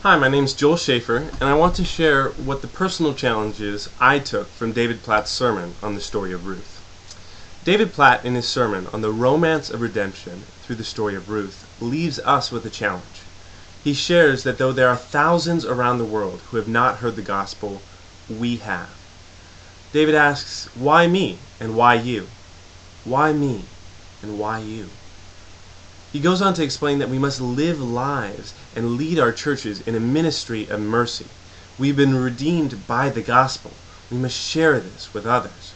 Hi, my name's Joel Schaefer, and I want to share what the personal challenges I took from David Platt's sermon on the story of Ruth. David Platt, in his sermon on the romance of redemption through the story of Ruth, leaves us with a challenge. He shares that though there are thousands around the world who have not heard the gospel, we have. David asks, why me and why you? Why me and why you? He goes on to explain that we must live lives and lead our churches in a ministry of mercy. We've been redeemed by the gospel. We must share this with others.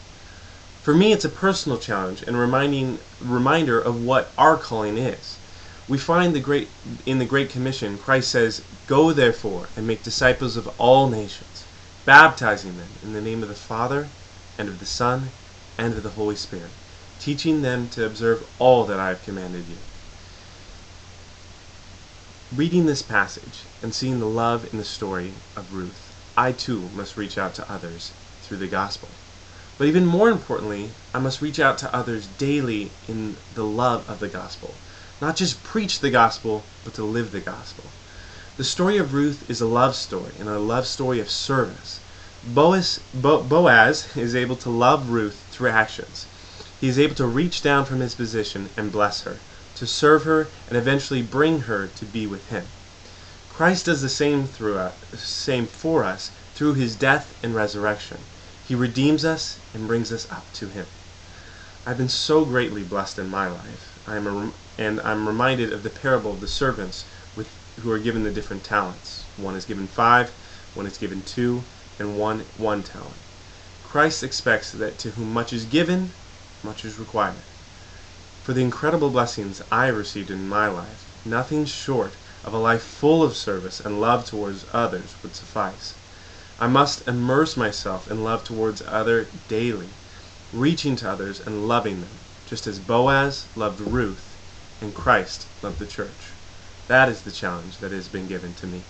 For me, it's a personal challenge and reminder of what our calling is. We find in the Great Commission, Christ says, "Go therefore and make disciples of all nations, baptizing them in the name of the Father and of the Son and of the Holy Spirit, teaching them to observe all that I have commanded you." Reading this passage and seeing the love in the story of Ruth, I too must reach out to others through the gospel. But even more importantly, I must reach out to others daily in the love of the gospel. Not just preach the gospel, but to live the gospel. The story of Ruth is a love story, and a love story of service. Boaz is able to love Ruth through actions. He is able to reach down from his position and bless her, to serve her, and eventually bring her to be with him. Christ does the same for us through his death and resurrection. He redeems us and brings us up to him. I've been so greatly blessed in my life, and I'm reminded of the parable of the servants who are given the different talents. One is given 5, one is given 2, and one talent. Christ expects that to whom much is given, much is required. For the incredible blessings I have received in my life, nothing short of a life full of service and love towards others would suffice. I must immerse myself in love towards others daily, reaching to others and loving them, just as Boaz loved Ruth and Christ loved the church. That is the challenge that has been given to me.